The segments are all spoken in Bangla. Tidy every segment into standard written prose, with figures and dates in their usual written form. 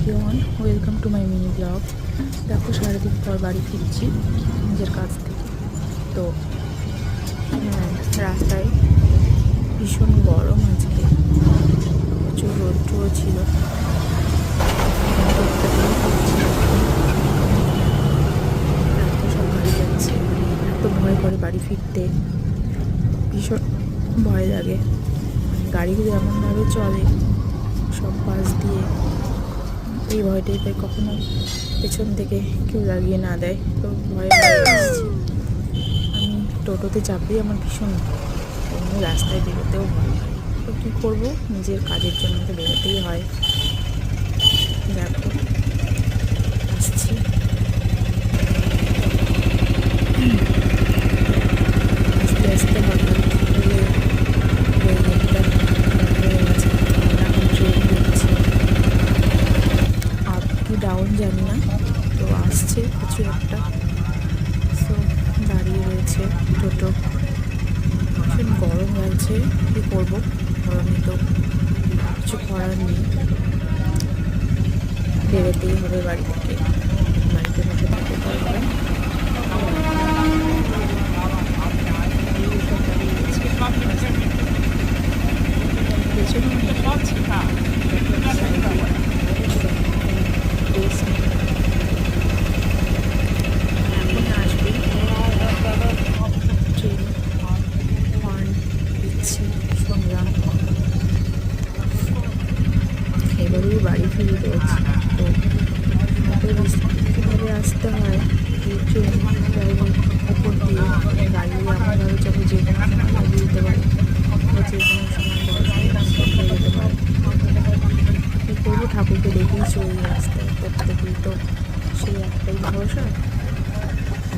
Everyone, welcome to my mini blog. দেখো, সারাদিন পর বাড়ি ফিরছি নিজের কাছ থেকে। তো রাস্তায় ভীষণ গরম, আজকে প্রচুর রৌদ্রও ছিল। এত সব গাড়ি যাচ্ছে, এত ভয় করে বাড়ি ফিরতে, ভীষণ ভয় লাগে। গাড়িগুলো এমনভাবে চলে সব পাশ দিয়ে, এই ভয়টাই পাই কখনো পেছন থেকে কেউ লাগিয়ে না দেয়, তো ভয় আসছে। আমি টোটোতে চাপলেই আমার ভীষণ এমনি রাস্তায় বেরোতেও ভয় হয়। তো কী করবো, নিজের কাজের জন্য তো বেরোতেই হয়। দেখো আসছি, আস্তে আস্তে হঠাৎ করে রেলগেটটা হয়ে গেছে, এখন ট্রেন ঢুকছে, আপ কি ডাউন জানি না, তো আসছে কিছু একটা। সো দাঁড়িয়ে রয়েছে টোটো, ভীষণ গরম লাগছে, কী করবো, গরমে তো কিছু করার নেই, বেরোতেই হবে বাড়ি থেকে। বাড়িতে বসে থাকতে পারবো না। এখন আসবে ট্রেন, হর্ন দিচ্ছে, শুনলাম। এবারেই বাড়ি ফিরে রয়েছে, তো আমাকে কীভাবে আসতে হয়, এই ট্রেন ড্রাইভার ওপর দিয়ে গাড়ি এমনভাবে চলে যে কোনো সময় লাগিয়ে দিতে পারে, বা যে কোনো সময় বড় হয়ে যেতে পারে। কী করবো, ঠাকুরকে দেখেই চলি রাস্তায়, প্রত্যেকেই তো সেই একটাই ভরসা,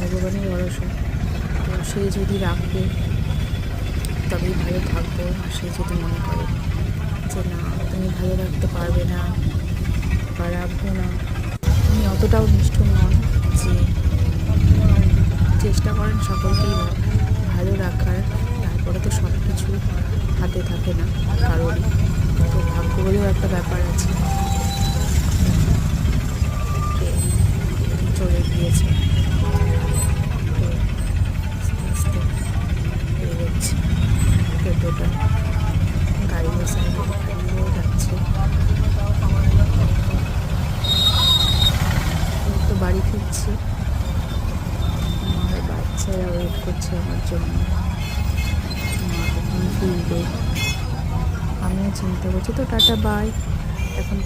ভগবানের ভরসা। তো সে যদি রাখবে তবেই ভালো থাকবো, আর সে যদি মনে করে যে না, তুমি ভালো রাখতে পারবে না বা রাখবো না, উনি অতটাও নিষ্ঠুর নন যে চেষ্টা করেন সকলকেই ভালো রাখার। তারপরে তো সব কিছু হাতে থাকে না কারোরই, তো ভাগ্য বলেও একটা ব্যাপার আছে। ট্রেন চলে গিয়েছে, তো আস্তে আস্তে এগোচ্ছে টোটোটা, গাড়ি সাইডেও যাচ্ছে। তো বাড়ি ফিরছি, আমার বাচ্চারা ওয়েট করছে আমার জন্য, মা কখন ফিরবে, আমিও চিন্তা করছি। তো টাটা, বাই এখন।